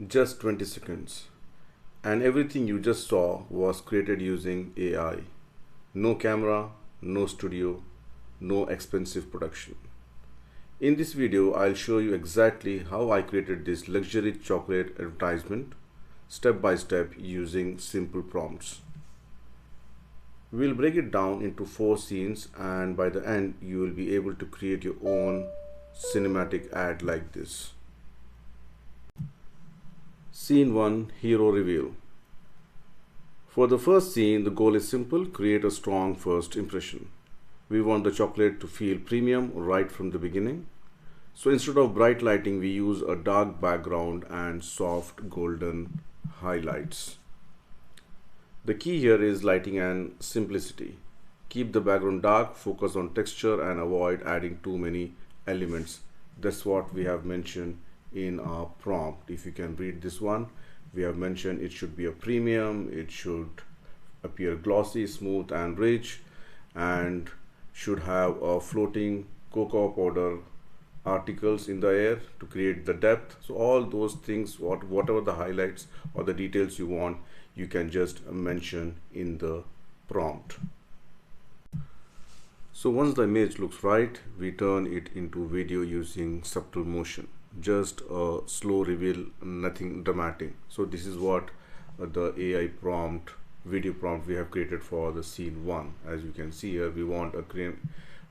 Just 20 seconds. And everything you just saw was created using AI. No camera, no studio, no expensive production. In this video, I'll show you exactly how I created this luxury chocolate advertisement step by step using simple prompts. We'll break it down into 4 scenes, and by the end you will be able to create your own cinematic ad like this. Scene 1, Hero Reveal. For the first scene, the goal is simple: create a strong first impression. We want the chocolate to feel premium right from the beginning. So instead of bright lighting, we use a dark background and soft golden highlights. The key here is lighting and simplicity. Keep the background dark, focus on texture, and avoid adding too many elements. That's what we have mentioned in our prompt. If you can read this one, we have mentioned it should be a premium, it should appear glossy, smooth and rich, and should have a floating cocoa powder articles in the air to create the depth. So all those things, whatever the highlights or the details you want, you can just mention in the prompt. So once the image looks right, we turn it into video using subtle motion. Just a slow reveal, nothing dramatic. So this is what the AI prompt, video prompt we have created for the scene 1. As you can see here, we want a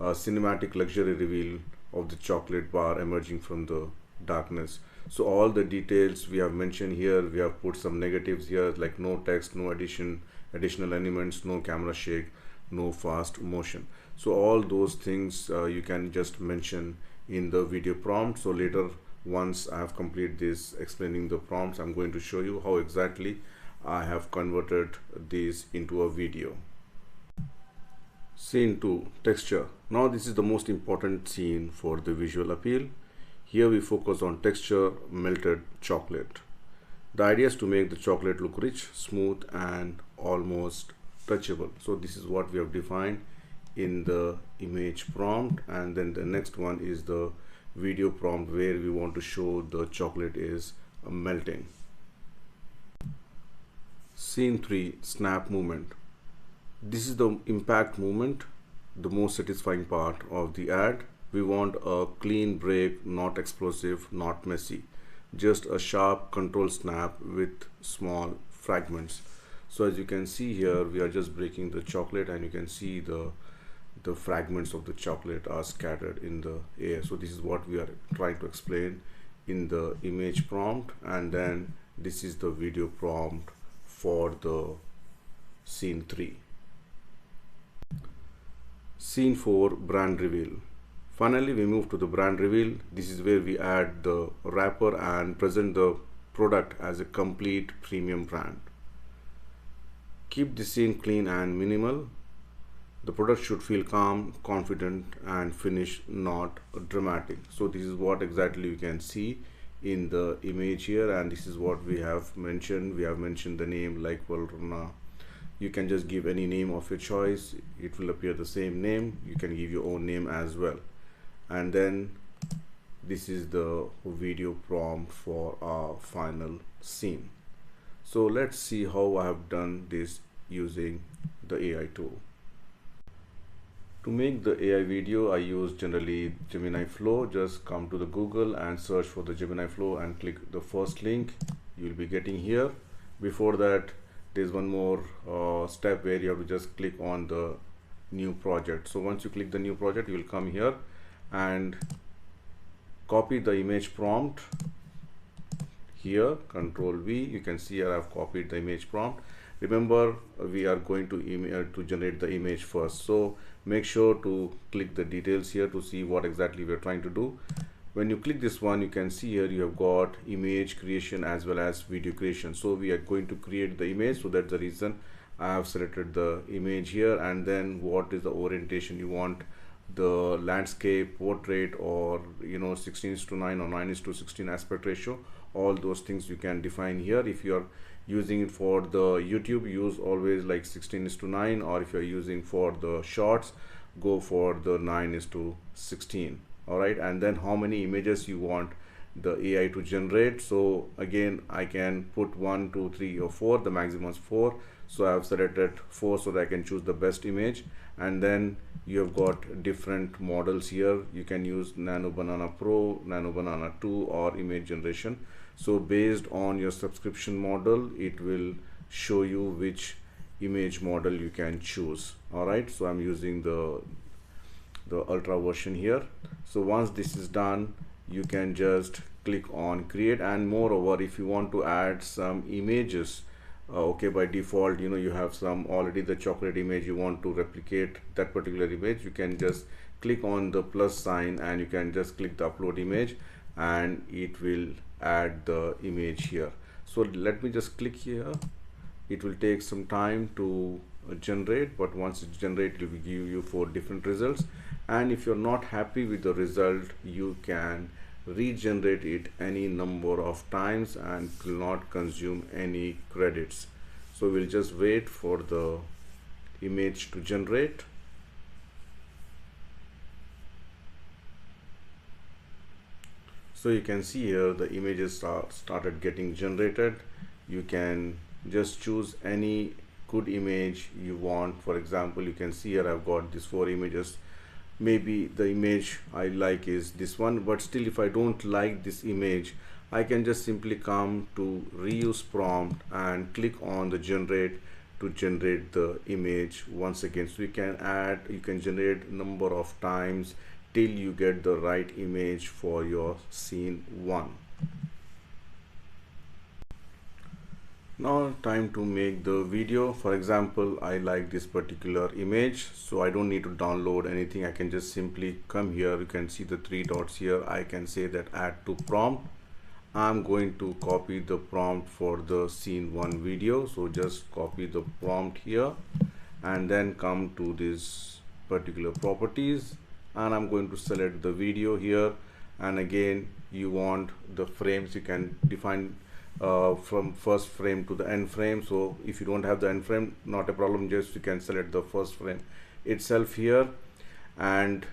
cinematic luxury reveal of the chocolate bar emerging from the darkness. So all the details we have mentioned here, we have put some negatives here like no text, no additional elements, no camera shake, no fast motion. So all those things you can just mention in the video prompt. So later, once I have completed this explaining the prompts, I'm going to show you how exactly I have converted this into a video. Scene 2, texture. Now this is the most important scene for the visual appeal. Here we focus on texture, melted chocolate. The idea is to make the chocolate look rich, smooth and almost touchable. So this is what we have defined in the image prompt, and then the next one is the video prompt where we want to show the chocolate is melting. Scene 3, snap movement. This is the impact movement, the most satisfying part of the ad. We want a clean break, not explosive, not messy, just a sharp control snap with small fragments. So as you can see here, we are just breaking the chocolate and you can see the fragments of the chocolate are scattered in the air. So this is what we are trying to explain in the image prompt, and then this is the video prompt for the scene 3. Scene 4, brand reveal. Finally, we move to the brand reveal. This is where we add the wrapper and present the product as a complete premium brand. Keep the scene clean and minimal. The product should feel calm, confident and finish, not dramatic. So this is what exactly you can see in the image here, and this is what we have mentioned. We have mentioned the name like Valruna. You can just give any name of your choice. It will appear the same name. You can give your own name as well. And then this is the video prompt for our final scene. So let's see how I have done this using the AI tool. To make the AI video, I use generally Gemini Flow. Just come to the Google and search for the Gemini Flow and click the first link you will be getting here. Before that, there's one more step where you have to just click on the new project. So once you click the new project, you will come here and copy the image prompt here, Control V. You can see here I've copied the image prompt. Remember, we are going to generate the image first, so make sure to click the details here to see what exactly we are trying to do. When you click this one, you can see here you have got image creation as well as video creation. So we are going to create the image, so that's the reason I have selected the image here. And then what is the orientation you want, the landscape, portrait, or 16:9 or 9:16 aspect ratio. All those things you can define here. If you are using it for the YouTube, use always like 16:9, or if you are using for the shorts, go for the 9:16. All right, and then how many images you want the AI to generate. So again, I can put 1, 2, 3 or 4, the maximum is 4. So I have selected 4 so that I can choose the best image. And then you have got different models here. You can use Nano Banana Pro, Nano Banana 2, or image generation. So based on your subscription model, it will show you which image model you can choose. All right, so I'm using the ultra version here. So once this is done, you can just click on create. And moreover, if you want to add some images, okay, by default, you know, you have some already the chocolate image, you want to replicate that particular image, you can just click on the plus sign and you can just click the upload image and it will add the image here. So let me just click here. It will take some time to generate, but once it's generated, it will give you 4 different results. And if you're not happy with the result, you can regenerate it any number of times and it will not consume any credits. So we'll just wait for the image to generate. So you can see here the images started getting generated. You can just choose any good image you want. For example, you can see here I've got these 4 images. Maybe the image I like is this one, but still if I don't like this image, I can just simply come to reuse prompt and click on the generate to generate the image once again. So you can generate number of times till you get the right image for your scene 1. Now time to make the video. For example, I like this particular image, so I don't need to download anything. I can just simply come here. You can see the 3 dots here. I can say that add to prompt. I'm going to copy the prompt for the scene 1 video. So just copy the prompt here and then come to this particular properties, and I'm going to select the video here. And again, you want the frames, you can define from first frame to the end frame. So if you don't have the end frame, not a problem, just you can select the first frame itself here, and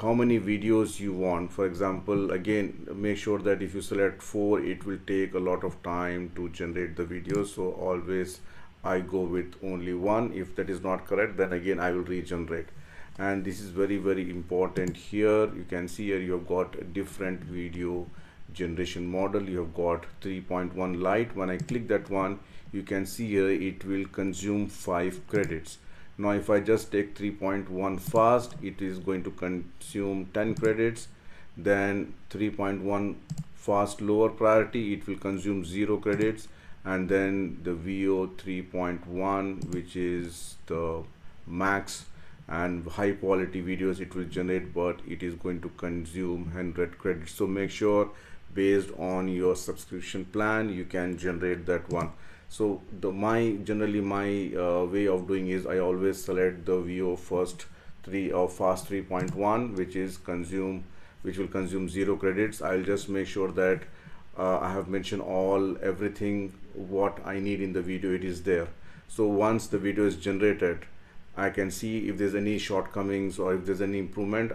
how many videos you want. For example, again, make sure that if you select 4, it will take a lot of time to generate the video. So always I go with only 1. If that is not correct, then again I will regenerate. And this is very, very important here. You can see here you have got a different video generation model. You have got 3.1 light. When I click that one, you can see here it will consume 5 credits. Now if I just take 3.1 fast, it is going to consume 10 credits. Then 3.1 fast lower priority, it will consume 0 credits. And then the VO 3.1, which is the max and high quality videos it will generate, but it is going to consume 100 credits. So make sure based on your subscription plan you can generate that one. So generally my way of doing is I always select the VO first 3 or fast 3.1, which will consume 0 credits. I'll just make sure that I have mentioned everything what I need in the video, it is there. So once the video is generated, I can see if there's any shortcomings or if there's any improvement.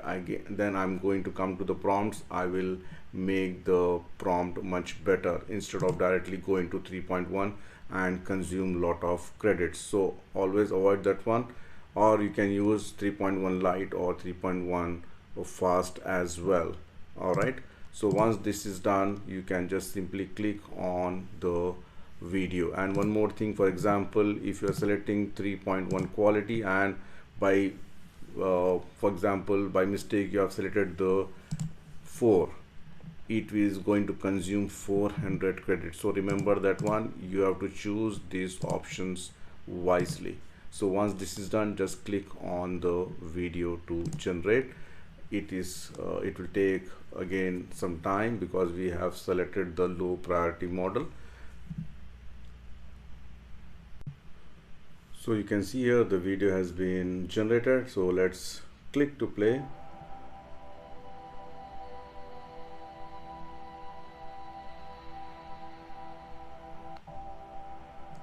Then I'm going to come to the prompts. I will make the prompt much better instead of directly going to 3.1 and consume lot of credits. So always avoid that one, or you can use 3.1 light or 3.1 fast as well. All right, so once this is done, you can just simply click on the video. And one more thing, for example, if you are selecting 3.1 quality and by for example by mistake you have selected the 4, it is going to consume 400 credits. So remember that one, you have to choose these options wisely. So once this is done, just click on the video to generate. It will take again some time because we have selected the low priority model. So you can see here the video has been generated. So let's click to play.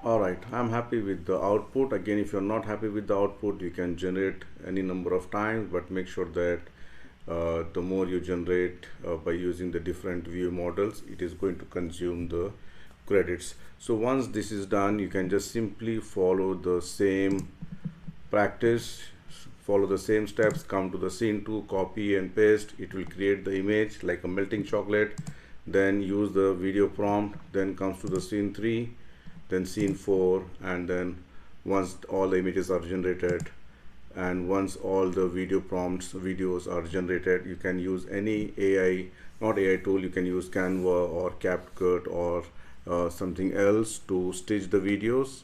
Alright, I'm happy with the output. Again, if you're not happy with the output, you can generate any number of times, but make sure that the more you generate by using the different view models, it is going to consume the credits. So once this is done, you can just simply follow the same practice, follow the same steps, come to the scene 2, copy and paste. It will create the image like a melting chocolate. Then use the video prompt, then comes to the scene 3, then scene 4, and then once all the images are generated and once all the videos are generated, you can use any not AI tool. You can use Canva or CapCut or something else to stitch the videos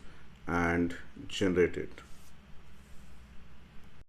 and generate it.